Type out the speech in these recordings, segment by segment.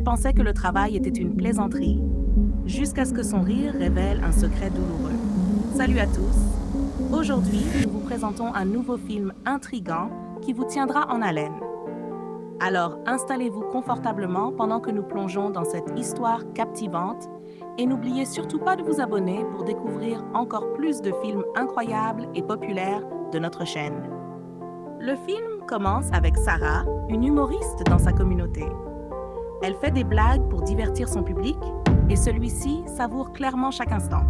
pensait que le travail était une plaisanterie, jusqu'à ce que son rire révèle un secret douloureux. Salut à tous! Aujourd'hui, nous vous présentons un nouveau film intriguant qui vous tiendra en haleine. Alors, installez-vous confortablement pendant que nous plongeons dans cette histoire captivante et n'oubliez surtout pas de vous abonner pour découvrir encore plus de films incroyables et populaires de notre chaîne. Le film commence avec Sarah, une humoriste dans sa communauté. Elle fait des blagues pour divertir son public et celui-ci savoure clairement chaque instant.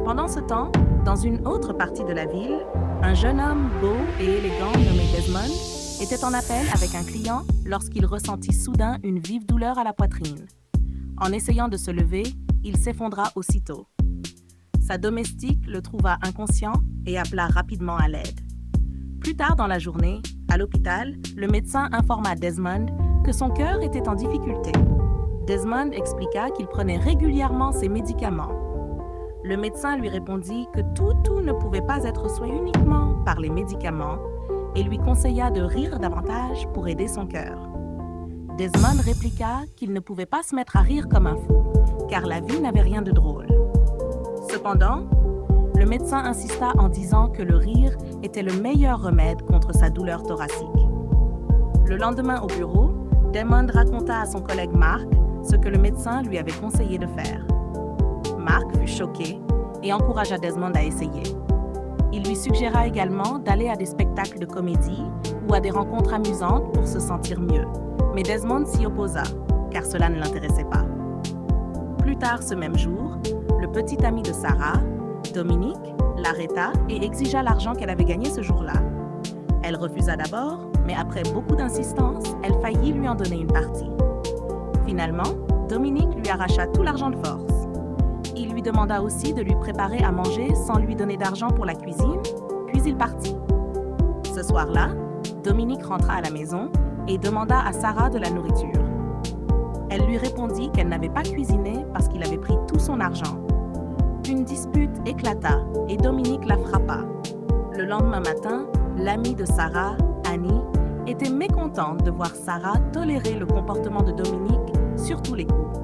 Pendant ce temps, dans une autre partie de la ville, un jeune homme beau et élégant nommé Desmond était en appel avec un client lorsqu'il ressentit soudain une vive douleur à la poitrine. En essayant de se lever, il s'effondra aussitôt. Sa domestique le trouva inconscient et appela rapidement à l'aide. Plus tard dans la journée, à l'hôpital, le médecin informa Desmond que son cœur était en difficulté. Desmond expliqua qu'il prenait régulièrement ses médicaments. Le médecin lui répondit que tout ne pouvait pas être soigné uniquement par les médicaments et lui conseilla de rire davantage pour aider son cœur. Desmond répliqua qu'il ne pouvait pas se mettre à rire comme un fou, car la vie n'avait rien de drôle. Cependant, le médecin insista en disant que le rire était le meilleur remède contre sa douleur thoracique. Le lendemain au bureau, Desmond raconta à son collègue Mark ce que le médecin lui avait conseillé de faire. Mark fut choqué et encouragea Desmond à essayer. Il lui suggéra également d'aller à des spectacles de comédie ou à des rencontres amusantes pour se sentir mieux. Mais Desmond s'y opposa, car cela ne l'intéressait pas. Plus tard ce même jour, le petit ami de Sarah, Dominique, l'arrêta et exigea l'argent qu'elle avait gagné ce jour-là. Elle refusa d'abord, mais après beaucoup d'insistance, elle faillit lui en donner une partie. Finalement, Dominique lui arracha tout l'argent de force. Il lui demanda aussi de lui préparer à manger sans lui donner d'argent pour la cuisine, puis il partit. Ce soir-là, Dominique rentra à la maison et demanda à Sarah de la nourriture. Elle lui répondit qu'elle n'avait pas cuisiné parce qu'il avait pris tout son argent. Une dispute éclata et Dominique la frappa. Le lendemain matin, l'amie de Sarah, Annie, était mécontente de voir Sarah tolérer le comportement de Dominique sur tous les coups.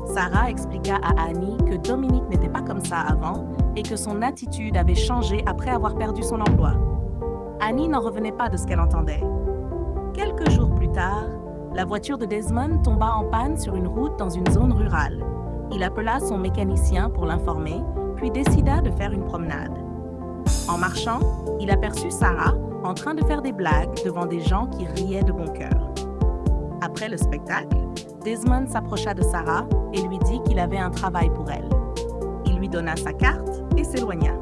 Sarah expliqua à Annie que Dominique n'était pas comme ça avant et que son attitude avait changé après avoir perdu son emploi. Annie n'en revenait pas de ce qu'elle entendait. Quelques jours plus tard, la voiture de Desmond tomba en panne sur une route dans une zone rurale. Il appela son mécanicien pour l'informer, puis décida de faire une promenade. En marchant, il aperçut Sarah en train de faire des blagues devant des gens qui riaient de bon cœur. Après le spectacle, Desmond s'approcha de Sarah et lui dit qu'il avait un travail pour elle. Il lui donna sa carte et s'éloigna.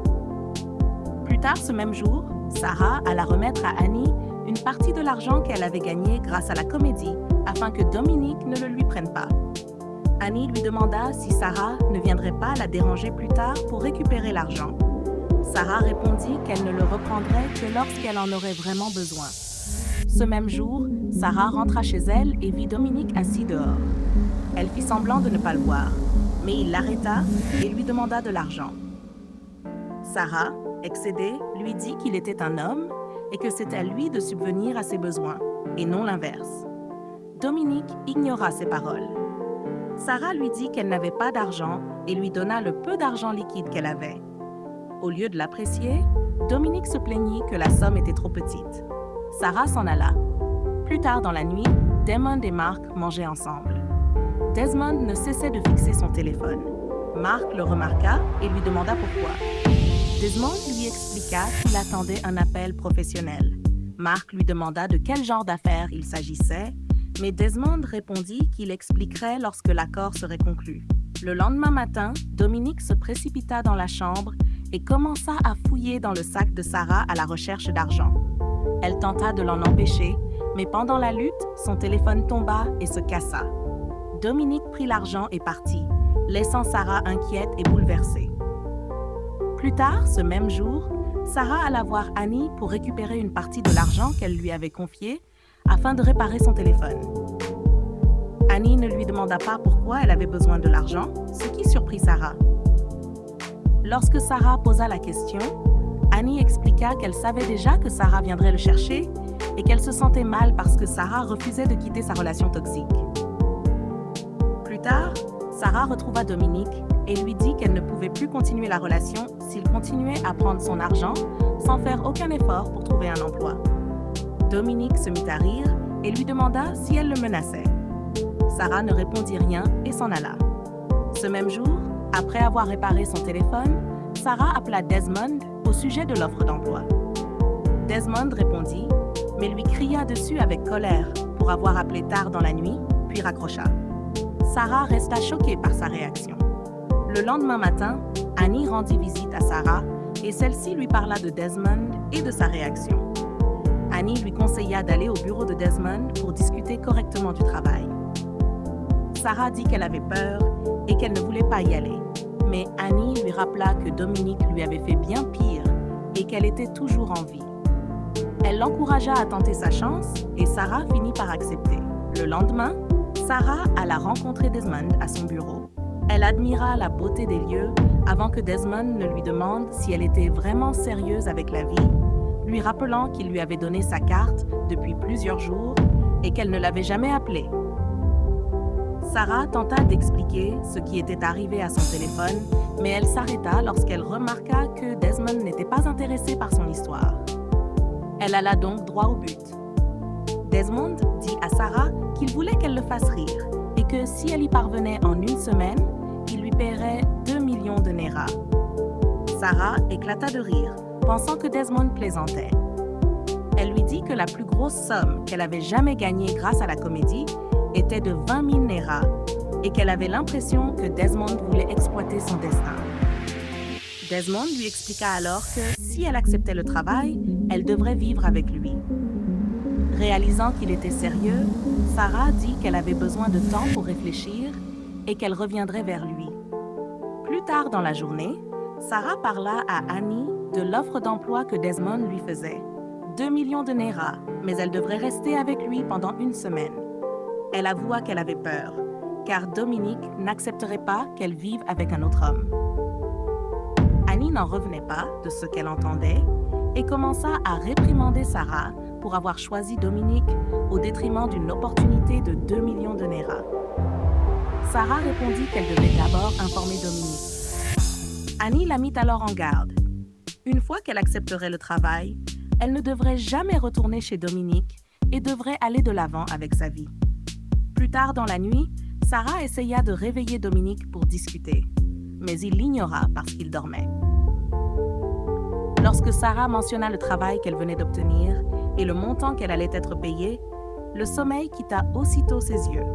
Plus tard ce même jour, Sarah alla remettre à Annie une partie de l'argent qu'elle avait gagné grâce à la comédie afin que Dominique ne le lui prenne pas. Annie lui demanda si Sarah ne viendrait pas la déranger plus tard pour récupérer l'argent. Sarah répondit qu'elle ne le reprendrait que lorsqu'elle en aurait vraiment besoin. Ce même jour, Sarah rentra chez elle et vit Dominique assis dehors. Elle fit semblant de ne pas le voir, mais il l'arrêta et lui demanda de l'argent. Sarah, excédée, lui dit qu'il était un homme et que c'était à lui de subvenir à ses besoins, et non l'inverse. Dominique ignora ces paroles. Sarah lui dit qu'elle n'avait pas d'argent et lui donna le peu d'argent liquide qu'elle avait. Au lieu de l'apprécier, Dominique se plaignit que la somme était trop petite. Sarah s'en alla. Plus tard dans la nuit, Desmond et Mark mangeaient ensemble. Desmond ne cessait de fixer son téléphone. Mark le remarqua et lui demanda pourquoi. Desmond lui expliqua qu'il attendait un appel professionnel. Mark lui demanda de quel genre d'affaires il s'agissait, mais Desmond répondit qu'il expliquerait lorsque l'accord serait conclu. Le lendemain matin, Dominique se précipita dans la chambre et commença à fouiller dans le sac de Sarah à la recherche d'argent. Elle tenta de l'en empêcher, mais pendant la lutte, son téléphone tomba et se cassa. Dominique prit l'argent et partit, laissant Sarah inquiète et bouleversée. Plus tard, ce même jour, Sarah alla voir Annie pour récupérer une partie de l'argent qu'elle lui avait confié afin de réparer son téléphone. Annie ne lui demanda pas pourquoi elle avait besoin de l'argent, ce qui surprit Sarah. Lorsque Sarah posa la question, Annie expliqua qu'elle savait déjà que Sarah viendrait le chercher et qu'elle se sentait mal parce que Sarah refusait de quitter sa relation toxique. tard, Sarah retrouva Dominique et lui dit qu'elle ne pouvait plus continuer la relation s'il continuait à prendre son argent sans faire aucun effort pour trouver un emploi. Dominique se mit à rire et lui demanda si elle le menaçait. Sarah ne répondit rien et s'en alla. Ce même jour, après avoir réparé son téléphone, Sarah appela Desmond au sujet de l'offre d'emploi. Desmond répondit, mais lui cria dessus avec colère pour avoir appelé tard dans la nuit, puis raccrocha. Sarah resta choquée par sa réaction. Le lendemain matin, Annie rendit visite à Sarah et celle-ci lui parla de Desmond et de sa réaction. Annie lui conseilla d'aller au bureau de Desmond pour discuter correctement du travail. Sarah dit qu'elle avait peur et qu'elle ne voulait pas y aller, mais Annie lui rappela que Dominique lui avait fait bien pire et qu'elle était toujours en vie. Elle l'encouragea à tenter sa chance et Sarah finit par accepter. Le lendemain, Sarah alla rencontrer Desmond à son bureau. Elle admira la beauté des lieux avant que Desmond ne lui demande si elle était vraiment sérieuse avec la vie, lui rappelant qu'il lui avait donné sa carte depuis plusieurs jours et qu'elle ne l'avait jamais appelé. Sarah tenta d'expliquer ce qui était arrivé à son téléphone, mais elle s'arrêta lorsqu'elle remarqua que Desmond n'était pas intéressé par son histoire. Elle alla donc droit au but. Desmond dit à Sarah qu'il voulait qu'elle le fasse rire et que si elle y parvenait en une semaine, il lui paierait 2 millions de Naira. Sarah éclata de rire, pensant que Desmond plaisantait. Elle lui dit que la plus grosse somme qu'elle avait jamais gagnée grâce à la comédie était de 20 000 Naira et qu'elle avait l'impression que Desmond voulait exploiter son destin. Desmond lui expliqua alors que si elle acceptait le travail, elle devrait vivre avec lui. Réalisant qu'il était sérieux, Sarah dit qu'elle avait besoin de temps pour réfléchir et qu'elle reviendrait vers lui. Plus tard dans la journée, Sarah parla à Annie de l'offre d'emploi que Desmond lui faisait. 2 millions de Naira, mais elle devrait rester avec lui pendant une semaine. Elle avoua qu'elle avait peur, car Dominique n'accepterait pas qu'elle vive avec un autre homme. Annie n'en revenait pas de ce qu'elle entendait et commença à réprimander Sarah pour avoir choisi Dominique au détriment d'une opportunité de 2 millions de Naira. Sarah répondit qu'elle devait d'abord informer Dominique. Annie la mit alors en garde. Une fois qu'elle accepterait le travail, elle ne devrait jamais retourner chez Dominique et devrait aller de l'avant avec sa vie. Plus tard dans la nuit, Sarah essaya de réveiller Dominique pour discuter, mais il l'ignora parce qu'il dormait. Lorsque Sarah mentionna le travail qu'elle venait d'obtenir et le montant qu'elle allait être payée, le sommeil quitta aussitôt ses yeux.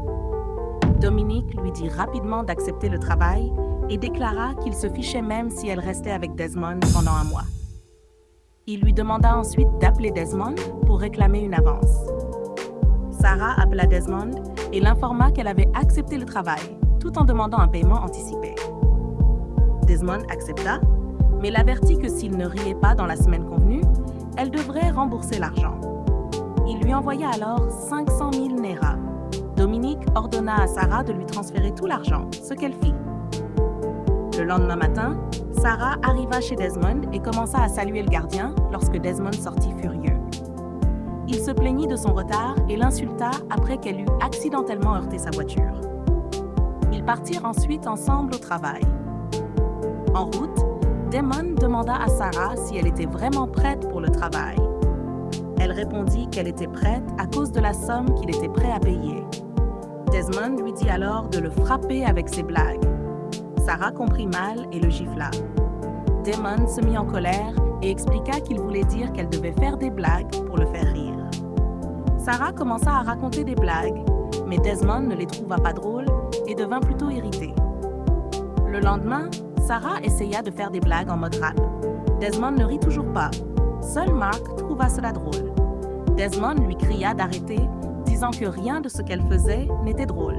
Dominique lui dit rapidement d'accepter le travail et déclara qu'il se fichait même si elle restait avec Desmond pendant un mois. Il lui demanda ensuite d'appeler Desmond pour réclamer une avance. Sarah appela Desmond et l'informa qu'elle avait accepté le travail, tout en demandant un paiement anticipé. Desmond accepta, mais l'avertit que s'il ne riait pas dans la semaine convenue, elle devrait rembourser l'argent. Il lui envoya alors 500 000 Naira. Dominique ordonna à Sarah de lui transférer tout l'argent, ce qu'elle fit. Le lendemain matin, Sarah arriva chez Desmond et commença à saluer le gardien lorsque Desmond sortit furieux. Il se plaignit de son retard et l'insulta après qu'elle eut accidentellement heurté sa voiture. Ils partirent ensuite ensemble au travail. En route, Desmond demanda à Sarah si elle était vraiment prête pour le travail. Elle répondit qu'elle était prête à cause de la somme qu'il était prêt à payer. Desmond lui dit alors de le frapper avec ses blagues. Sarah comprit mal et le gifla. Desmond se mit en colère et expliqua qu'il voulait dire qu'elle devait faire des blagues pour le faire rire. Sarah commença à raconter des blagues, mais Desmond ne les trouva pas drôles et devint plutôt irrité. Le lendemain, Sarah essaya de faire des blagues en mode rap. Desmond ne rit toujours pas. Seul Mark trouva cela drôle. Desmond lui cria d'arrêter, disant que rien de ce qu'elle faisait n'était drôle.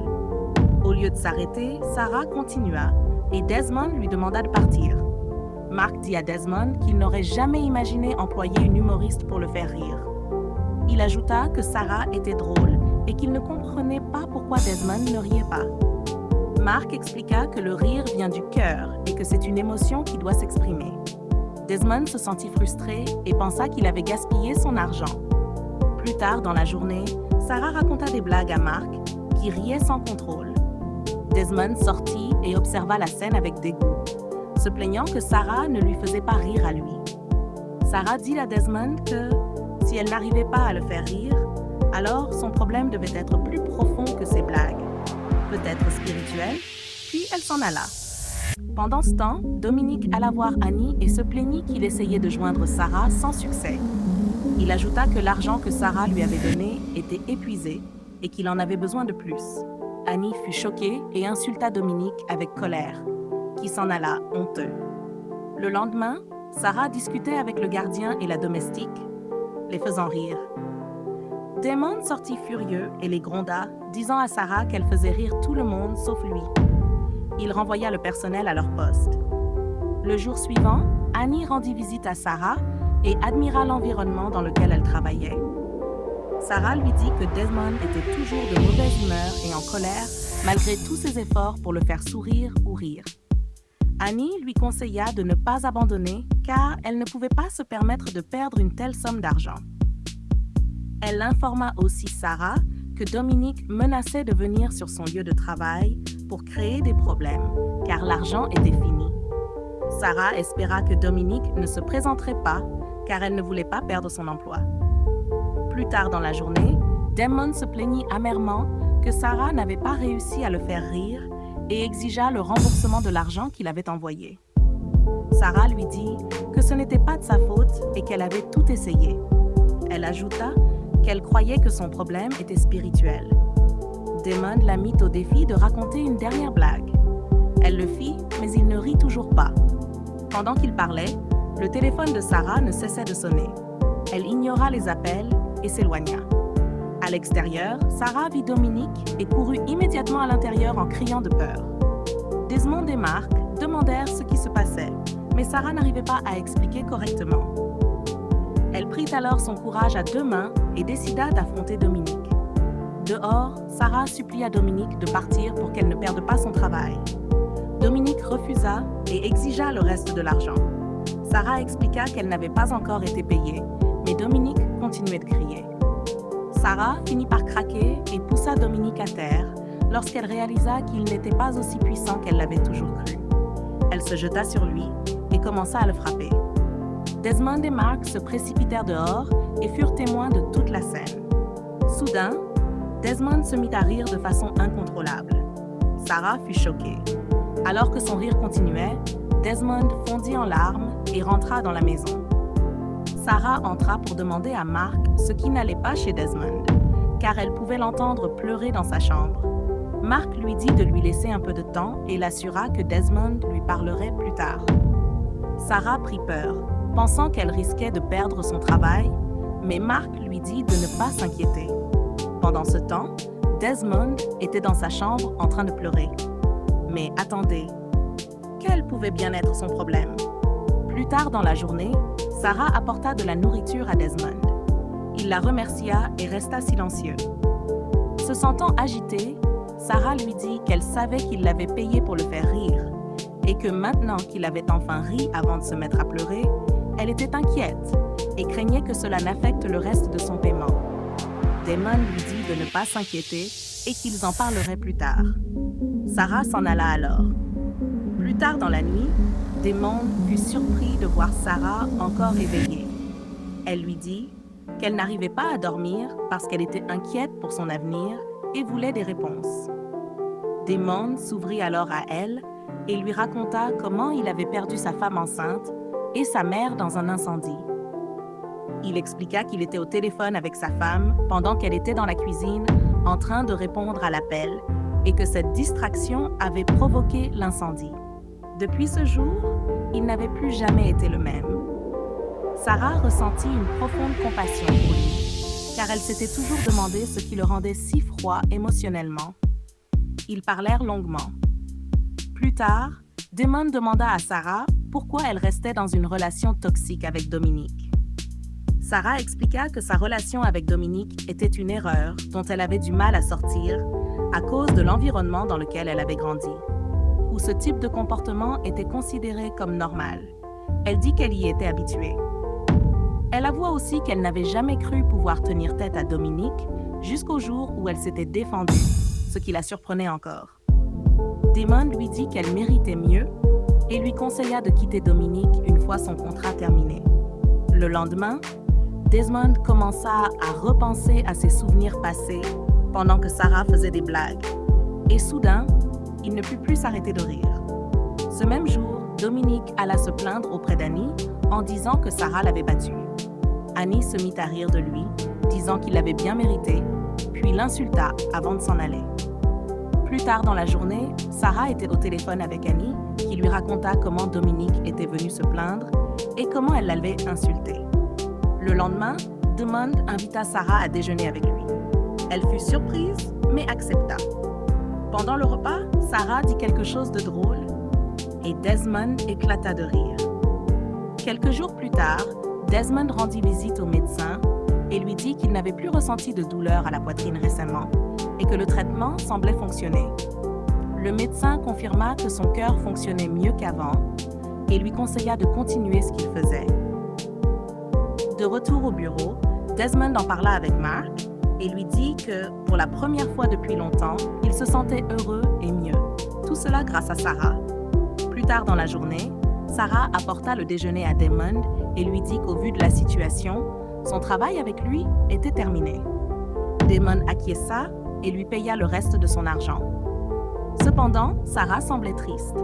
Au lieu de s'arrêter, Sarah continua et Desmond lui demanda de partir. Mark dit à Desmond qu'il n'aurait jamais imaginé employer une humoriste pour le faire rire. Il ajouta que Sarah était drôle et qu'il ne comprenait pas pourquoi Desmond ne riait pas. Mark expliqua que le rire vient du cœur et que c'est une émotion qui doit s'exprimer. Desmond se sentit frustré et pensa qu'il avait gaspillé son argent. Plus tard dans la journée, Sarah raconta des blagues à Mark, qui riait sans contrôle. Desmond sortit et observa la scène avec dégoût, se plaignant que Sarah ne lui faisait pas rire à lui. Sarah dit à Desmond que, si elle n'arrivait pas à le faire rire, alors son problème devait être plus profond que ses blagues, peut-être spirituel, puis elle s'en alla. Pendant ce temps, Dominique alla voir Annie et se plaignit qu'il essayait de joindre Sarah sans succès. Il ajouta que l'argent que Sarah lui avait donné était épuisé et qu'il en avait besoin de plus. Annie fut choquée et insulta Dominique avec colère, qui s'en alla honteux. Le lendemain, Sarah discutait avec le gardien et la domestique, les faisant rire. Damon sortit furieux et les gronda, disant à Sarah qu'elle faisait rire tout le monde sauf lui. Il renvoya le personnel à leur poste. Le jour suivant, Annie rendit visite à Sarah et admira l'environnement dans lequel elle travaillait. Sarah lui dit que Desmond était toujours de mauvaise humeur et en colère, malgré tous ses efforts pour le faire sourire ou rire. Annie lui conseilla de ne pas abandonner car elle ne pouvait pas se permettre de perdre une telle somme d'argent. Elle informa aussi Sarah que Dominique menaçait de venir sur son lieu de travail pour créer des problèmes, car l'argent était fini. Sarah espéra que Dominique ne se présenterait pas, car elle ne voulait pas perdre son emploi. Plus tard dans la journée, Damon se plaignit amèrement que Sarah n'avait pas réussi à le faire rire et exigea le remboursement de l'argent qu'il avait envoyé. Sarah lui dit que ce n'était pas de sa faute et qu'elle avait tout essayé. Elle ajouta qu'elle croyait que son problème était spirituel. Damon la mit au défi de raconter une dernière blague. Elle le fit, mais il ne rit toujours pas. Pendant qu'il parlait, le téléphone de Sarah ne cessait de sonner. Elle ignora les appels et s'éloigna. À l'extérieur, Sarah vit Dominique et courut immédiatement à l'intérieur en criant de peur. Desmond et Mark demandèrent ce qui se passait, mais Sarah n'arrivait pas à expliquer correctement. Elle prit alors son courage à deux mains et décida d'affronter Dominique. Dehors, Sarah supplia Dominique de partir pour qu'elle ne perde pas son travail. Dominique refusa et exigea le reste de l'argent. Sarah expliqua qu'elle n'avait pas encore été payée, mais Dominique continuait de crier. Sarah finit par craquer et poussa Dominique à terre lorsqu'elle réalisa qu'il n'était pas aussi puissant qu'elle l'avait toujours cru. Elle se jeta sur lui et commença à le frapper. Desmond et Mark se précipitèrent dehors et furent témoins de toute la scène. Soudain, Desmond se mit à rire de façon incontrôlable. Sarah fut choquée. Alors que son rire continuait, Desmond fondit en larmes et rentra dans la maison. Sarah entra pour demander à Mark ce qui n'allait pas chez Desmond, car elle pouvait l'entendre pleurer dans sa chambre. Mark lui dit de lui laisser un peu de temps et l'assura que Desmond lui parlerait plus tard. Sarah prit peur, pensant qu'elle risquait de perdre son travail, mais Mark lui dit de ne pas s'inquiéter. Pendant ce temps, Desmond était dans sa chambre en train de pleurer. Mais attendez, quel pouvait bien être son problème? Plus tard dans la journée, Sarah apporta de la nourriture à Desmond. Il la remercia et resta silencieux. Se sentant agitée, Sarah lui dit qu'elle savait qu'il l'avait payé pour le faire rire et que maintenant qu'il avait enfin ri avant de se mettre à pleurer, elle était inquiète et craignait que cela n'affecte le reste de son paiement. Damon lui dit de ne pas s'inquiéter et qu'ils en parleraient plus tard. Sarah s'en alla alors. Plus tard dans la nuit, Damon fut surpris de voir Sarah encore éveillée. Elle lui dit qu'elle n'arrivait pas à dormir parce qu'elle était inquiète pour son avenir et voulait des réponses. Damon s'ouvrit alors à elle et lui raconta comment il avait perdu sa femme enceinte et sa mère dans un incendie. Il expliqua qu'il était au téléphone avec sa femme pendant qu'elle était dans la cuisine en train de répondre à l'appel et que cette distraction avait provoqué l'incendie. Depuis ce jour, il n'avait plus jamais été le même. Sarah ressentit une profonde compassion pour lui, car elle s'était toujours demandé ce qui le rendait si froid émotionnellement. Ils parlèrent longuement. Plus tard, Damon demanda à Sarah pourquoi elle restait dans une relation toxique avec Dominique. Sarah expliqua que sa relation avec Dominique était une erreur dont elle avait du mal à sortir à cause de l'environnement dans lequel elle avait grandi, où ce type de comportement était considéré comme normal. Elle dit qu'elle y était habituée. Elle avoua aussi qu'elle n'avait jamais cru pouvoir tenir tête à Dominique jusqu'au jour où elle s'était défendue, ce qui la surprenait encore. Damon lui dit qu'elle méritait mieux et lui conseilla de quitter Dominique une fois son contrat terminé. Le lendemain, Desmond commença à repenser à ses souvenirs passés pendant que Sarah faisait des blagues. Et soudain, il ne put plus s'arrêter de rire. Ce même jour, Dominique alla se plaindre auprès d'Annie en disant que Sarah l'avait battu. Annie se mit à rire de lui, disant qu'il l'avait bien mérité, puis l'insulta avant de s'en aller. Plus tard dans la journée, Sarah était au téléphone avec Annie, qui lui raconta comment Dominique était venu se plaindre et comment elle l'avait insulté. Le lendemain, Damon invita Sarah à déjeuner avec lui. Elle fut surprise, mais accepta. Pendant le repas, Sarah dit quelque chose de drôle et Desmond éclata de rire. Quelques jours plus tard, Desmond rendit visite au médecin et lui dit qu'il n'avait plus ressenti de douleur à la poitrine récemment et que le traitement semblait fonctionner. Le médecin confirma que son cœur fonctionnait mieux qu'avant et lui conseilla de continuer ce qu'il faisait. De retour au bureau, Desmond en parla avec Mark et lui dit que, pour la première fois depuis longtemps, il se sentait heureux et mieux. Tout cela grâce à Sarah. Plus tard dans la journée, Sarah apporta le déjeuner à Damon et lui dit qu'au vu de la situation, son travail avec lui était terminé. Damon acquiesça et lui paya le reste de son argent. Cependant, Sarah semblait triste.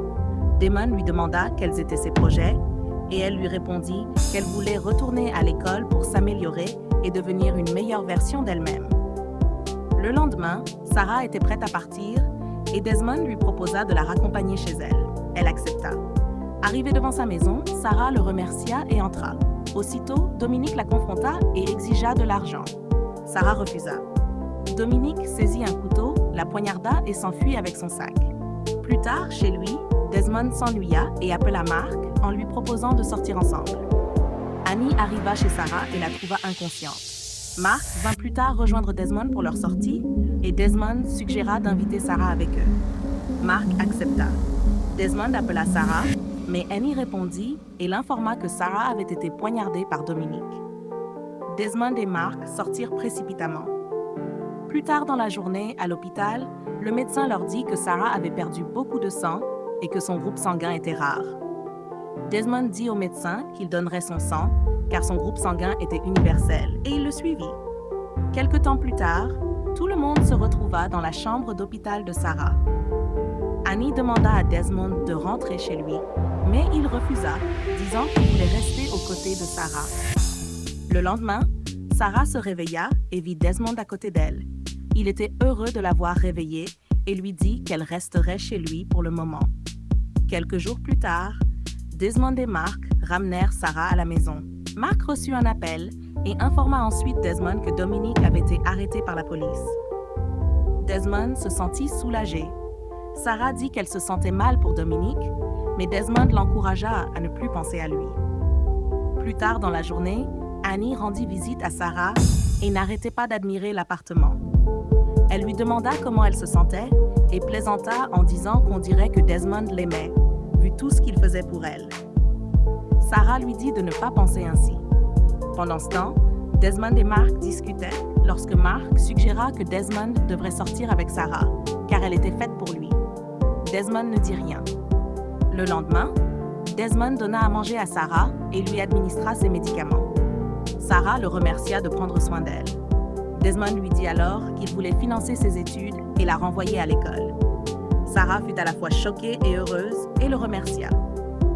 Damon lui demanda quels étaient ses projets et elle lui répondit qu'elle voulait retourner à l'école pour s'améliorer et devenir une meilleure version d'elle-même. Le lendemain, Sarah était prête à partir et Desmond lui proposa de la raccompagner chez elle. Elle accepta. Arrivée devant sa maison, Sarah le remercia et entra. Aussitôt, Dominique la confronta et exigea de l'argent. Sarah refusa. Dominique saisit un couteau, la poignarda et s'enfuit avec son sac. Plus tard, chez lui, Desmond s'ennuya et appela Mark en lui proposant de sortir ensemble. Annie arriva chez Sarah et la trouva inconsciente. Mark vint plus tard rejoindre Desmond pour leur sortie et Desmond suggéra d'inviter Sarah avec eux. Mark accepta. Desmond appela Sarah, mais Annie répondit et l'informa que Sarah avait été poignardée par Dominique. Desmond et Mark sortirent précipitamment. Plus tard dans la journée, à l'hôpital, le médecin leur dit que Sarah avait perdu beaucoup de sang et que son groupe sanguin était rare. Desmond dit au médecin qu'il donnerait son sang car son groupe sanguin était universel et il le suivit. Quelque temps plus tard, tout le monde se retrouva dans la chambre d'hôpital de Sarah. Annie demanda à Desmond de rentrer chez lui, mais il refusa, disant qu'il voulait rester aux côtés de Sarah. Le lendemain, Sarah se réveilla et vit Desmond à côté d'elle. Il était heureux de la voir réveillée et lui dit qu'elle resterait chez lui pour le moment. Quelques jours plus tard, Desmond et Mark ramenèrent Sarah à la maison. Mark reçut un appel et informa ensuite Desmond que Dominique avait été arrêté par la police. Desmond se sentit soulagé. Sarah dit qu'elle se sentait mal pour Dominique, mais Desmond l'encouragea à ne plus penser à lui. Plus tard dans la journée, Annie rendit visite à Sarah et n'arrêtait pas d'admirer l'appartement. Elle lui demanda comment elle se sentait et plaisanta en disant qu'on dirait que Desmond l'aimait, vu tout ce qu'il faisait pour elle. Sarah lui dit de ne pas penser ainsi. Pendant ce temps, Desmond et Mark discutaient lorsque Mark suggéra que Desmond devrait sortir avec Sarah, car elle était faite pour lui. Desmond ne dit rien. Le lendemain, Desmond donna à manger à Sarah et lui administra ses médicaments. Sarah le remercia de prendre soin d'elle. Desmond lui dit alors qu'il voulait financer ses études et la renvoyer à l'école. Sarah fut à la fois choquée et heureuse et le remercia.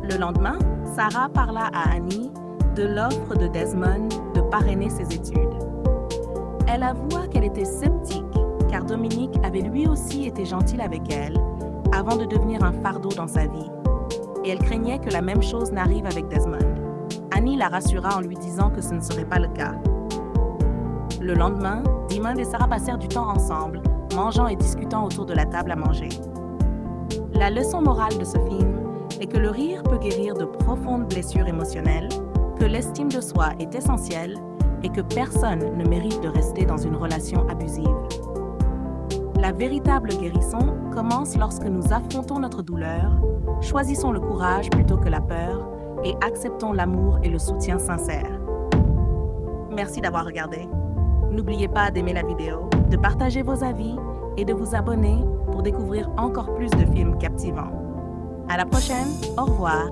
Le lendemain, Sarah parla à Annie de l'offre de Desmond de parrainer ses études. Elle avoua qu'elle était sceptique car Dominique avait lui aussi été gentil avec elle avant de devenir un fardeau dans sa vie. Et elle craignait que la même chose n'arrive avec Desmond. Annie la rassura en lui disant que ce ne serait pas le cas. Le lendemain, Damon et Sarah passèrent du temps ensemble, mangeant et discutant autour de la table à manger. La leçon morale de ce film est que le rire peut guérir de profondes blessures émotionnelles, que l'estime de soi est essentielle et que personne ne mérite de rester dans une relation abusive. La véritable guérison commence lorsque nous affrontons notre douleur, choisissons le courage plutôt que la peur et acceptons l'amour et le soutien sincère. Merci d'avoir regardé. N'oubliez pas d'aimer la vidéo, de partager vos avis et de vous abonner pour découvrir encore plus de films captivants. À la prochaine, au revoir.